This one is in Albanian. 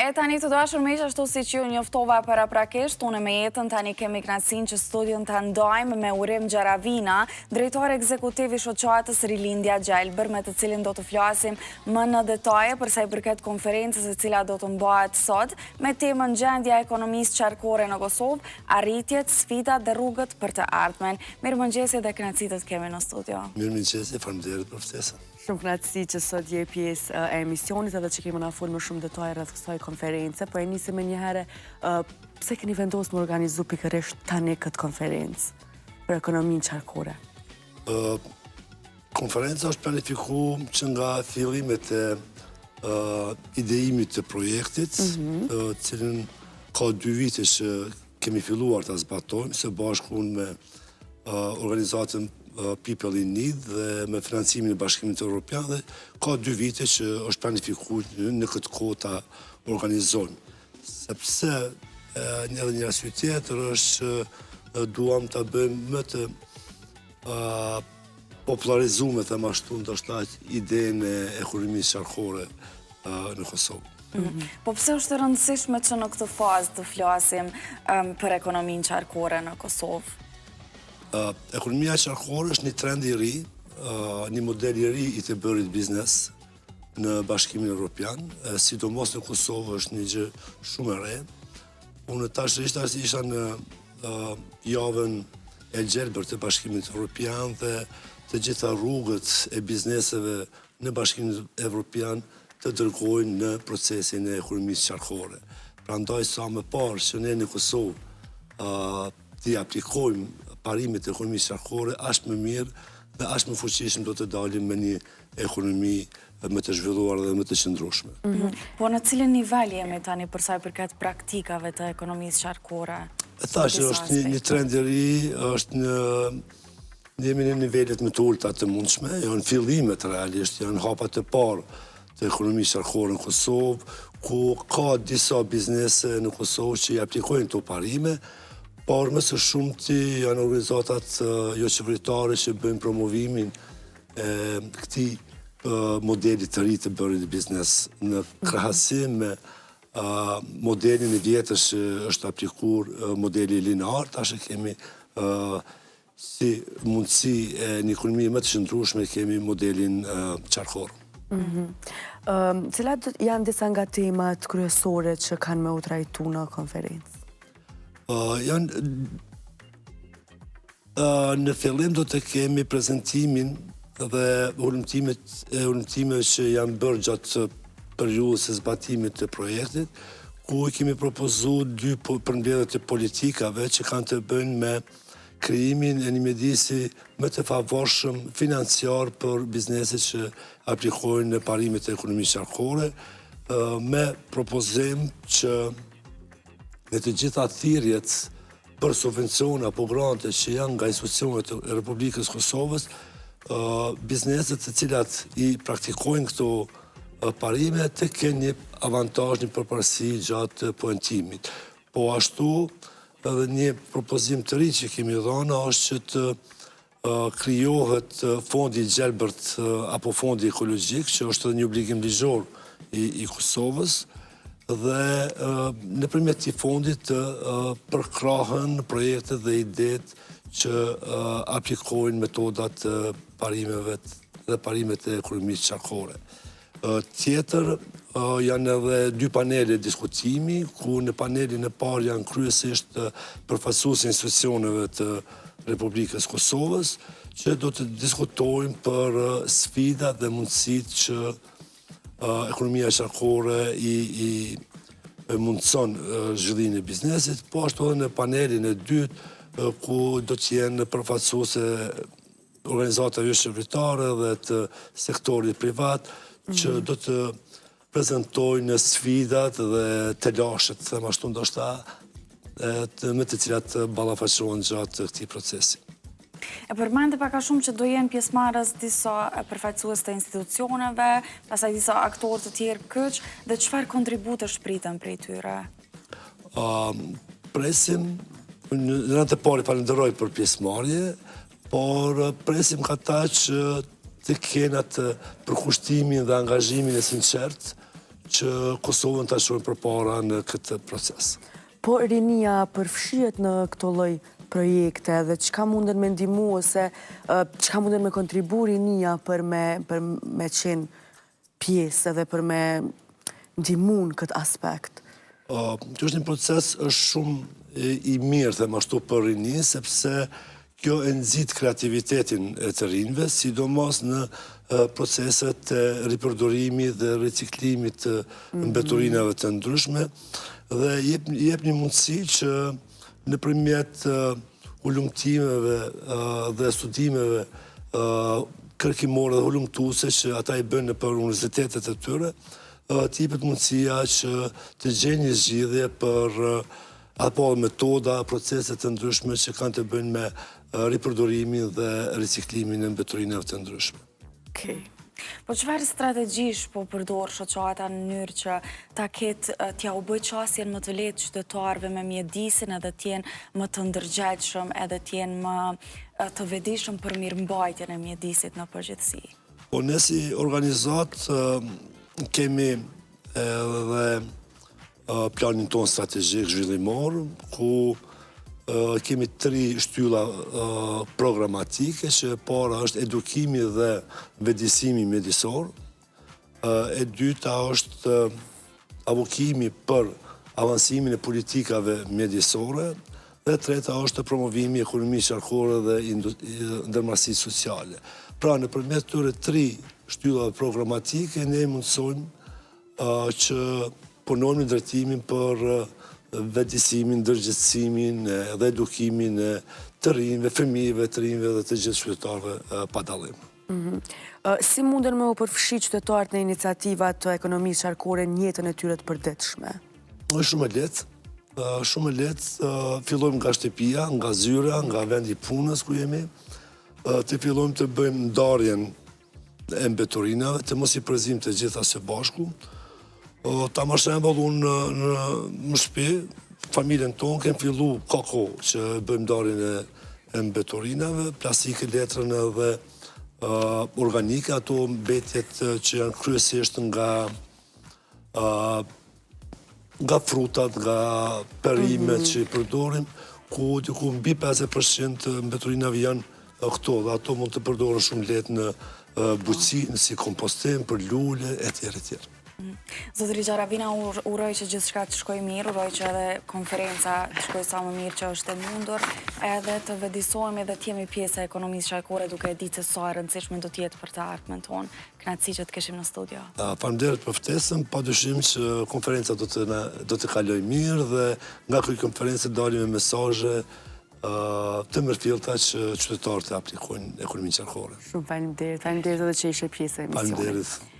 E tani të dashur me ishte ashtu si që ju njoftova paraprakisht, unë me Jetën tani kemi kënaqësinë që studion të ndajmë me Urim Gjaravina, drejtor ekzekutiv i shoqatës Rilindja Gjelbër, me të cilin do të flasim më në detaje për sa i përket konferencës e cila do të mbahet sot, me temën gjendja e ekonomisë qarkore në Kosovë, arritjet, sfidat dhe rrugët për të ardhmen. Mirëmëngjesi dhe kënaqësi të kemi në studio. Mirëmëngjesi, faleminderit për ftesën. Shumë kënaqësi që sot je pjesë e emisionit edhe që kemi na fol më shumë detaje rreth kësaj konference, po e nisim më një herë pse keni vendosur të organizoj pikërisht tani këtë konferencë për ekonominë qarkore. Konferenca është planifikuar që nga fillimet e ideimit të projektit, cilën ka 2 vite që kemi filluar ta zbatojmë së bashku me organizatën People in Need dhe me financimin e Bashkimit Evropian dhe ka 2 vite që është planifikuar në këtë kohë ta organizojmë. Sepse edhe një arsye tjetër është që duam ta bëjmë më të popularizuar, them ashtu, ndoshta idenë e ekonomisë qarkore në Kosovë. Po pse është e rëndësishme që në këtë fazë të flasim për ekonominë qarkore në Kosovë? Ekonomia qarkore është një trend i ri, një model i ri i të bërit biznes në Bashkimin Evropian, sidomos në Kosovë është një gjë shumë e re. Unë tash isha në javën e Gjelbër të Bashkimit Evropian dhe të gjitha rrugët e bizneseve në Bashkimin Evropian të dërgojnë në procesin e ekonomisë qarkore. Prandaj sa më parë që ne në Kosovë të aplikojmë parimet e ekonomisë qarkore, ashtë më mirë dhe ashtë më fuqishëm do të dalim me një ekonomi më të zhvilluar dhe më të qëndrueshme. Po në cilën nivel jemi tani për sa i përket praktikave të ekonomisë qarkore? Thashë është një trend i ri, është jemi në nivelet më të ulta të mundshme, janë fillimet realisht, janë hapat e parë të ekonomisë qarkore në Kosovë, ku ka disa biznese në Kosovë që i aplikojnë këto parime, por më së shumti janë organizatat jo qeveritare që bëjnë promovimin e këtij modeli të ri të bërit biznes në krahasim me modelin e vjetër që është aplikuar modeli linear, tash kemi si mundësi e një ekonomi më të qëndrueshme kemi modelin qarkor. Cilat janë disa nga temat kryesore që kanë me u trajtu në konferencë? Në fillim do të kemi prezentimin dhe ulëmtime që janë bërë gjatë periudhës së zbatimit të projektit, ku i kemi propozuar 2 përmbledhje të politikave që kanë të bëjnë me krijimin e një mjedisi më të favorshëm financiar për bizneset që aplikojnë në parimet e ekonomisë qarkore, me propozim që në të gjitha thirrjet për subvencione apo grante që janë nga institucionet e Republikës Kosovës, bizneset të cilat i praktikojnë këto parime të kenë një avantazh, një përparësi gjatë poentimit. Po ashtu edhe një propozim të ri që kemi dhënë është që të krijohet fondi i Gjelbërt apo fondi ekologjik, që është edhe një obligim ligjor i Kosovës, dhe nëpërmjet këtij fondit të përkrahen projektet dhe idetë që aplikojnë metodat të parimeve dhe parimet e ekonomisë qarkore. Tjetër janë edhe 2 panele diskutimi, ku në panelin e parë janë kryesisht përfaqësues institucioneve të Republikës Kosovës, që do të diskutojnë për sfidat dhe mundësitë që ekonomia qarkore i mundson zhvillimin e biznesit, po ashtu edhe në panelin e dytë, ku do të jenë përfaqësuese organizata jo qeveritare dhe të sektorit privat, që do të prezantojnë sfidat dhe të lashët, them ashtu ndoshta, me të cilat ballafaqohen gjatë këtij procesi. E përmendë pak a shumë që do jenë pjesëmarrës disa përfaqësues të institucioneve, pastaj disa aktorë të tjerë kyç, dhe çfarë kontribute shpritën prej tyre? Presim, në radhën e parë falenderoj për pjesëmarrje, por presim ata që të kenë atë përkushtimin dhe angazhimin e sinqert që Kosovën të ashojnë për para në këtë proces. Po rinia përfshihet në këto lloj projekte dhe çka munden me ndihmu ose çka munden me kontribu rinia për me qenë pjesë edhe për me ndihmu në këtë aspekt? Kjo është një proces është shumë i mirë, them ashtu, për rini, sepse kjo e nxit kreativitetin e të rinjve, sidomos në proceset e ripërdorimit dhe reciklimit të mbeturinave të ndryshme, dhe jep një mundësi që nëpërmjet ulumtimeve dhe studimeve kërkimore dhe ulumtuese që ata i bëjnë nëpër universitetet e tyre, të jepet mundësia që të gjenjë një zgjidhje për apo metoda, procese të ndryshme që kanë të bëjnë me ripërdorimin dhe reciklimin e mbeturinave të ndryshme. Okej. Po çfarë strategjish po përdor shoqata në mënyrë që ta ketë t'ja u bëj qasjen më të lehtë qytetarëve me mjedisin edhe t'jenë më të ndërgjegjshëm edhe t'jenë më të vetëdijshëm për mirëmbajtjen e mjedisit në përgjithësi? Po ne si organizat kemi edhe planin ton strategjik zhvillimor, ku kemi 3 shtylla programatike, që e para është edukimi dhe vetëdijsimi mjedisor, e dyta është avokimi për avansimin e politikave mjedisore, dhe treta është promovimi i ekonomisë qarkore dhe ndërmarrësisë sociale. Pra, nëpërmjet këtyre 3 shtyllave programatike ne mundsojmë që punojmë në drejtimin për vetëdijsimin, ndërgjegjësimin dhe edukimin e të rinjve, fëmijëve, të rinjve dhe të gjithë qytetarëve pa dallim. Si munden me u përfshi qytetarët në iniciativat të ekonomisë qarkore në jetën e tyre të përditshme? Është shumë e lehtë. Shumë e lehtë, fillojmë nga shtëpia, nga zyra, nga vendi i punës ku jemi, të fillojmë të bëjmë ndarjen e mbeturinave, të mos i përzim të gjitha së bashku. Ta më shembull, unë në shtëpi, familjen tonë kemë fillu ka kohë që bëjmë ndarjen e mbeturinave, plastike, letrën edhe organike, ato mbetjet që janë kryesisht nga frutat, nga perimet që i përdorim, ku mbi 50% mbeturinave janë këto, dhe ato mund të përdoren shumë lehtë në bujqësi, si kompostim, për lule, etj. Zotëri Xharavina, uroj që gjithçka të shkojë mirë, uroj që edhe konferenca të shkojë sa më mirë që është e mundur, edhe të vetëdijsohemi dhe të jemi pjesë e ekonomisë qarkore, duke e ditë se sa e rëndësishme do të jetë për të ardhmen tonë. Kënaqësi që të kishim në studio. Faleminderit për ftesën, padyshim që konferenca do të kalojë mirë dhe nga kjo konferencë dalim me mesazhe të mirëfillta që qytetarët të aplikojnë ekonominë qarkore. Shumë faleminderit edhe që ishe pjesë e emisionit. Faleminderit.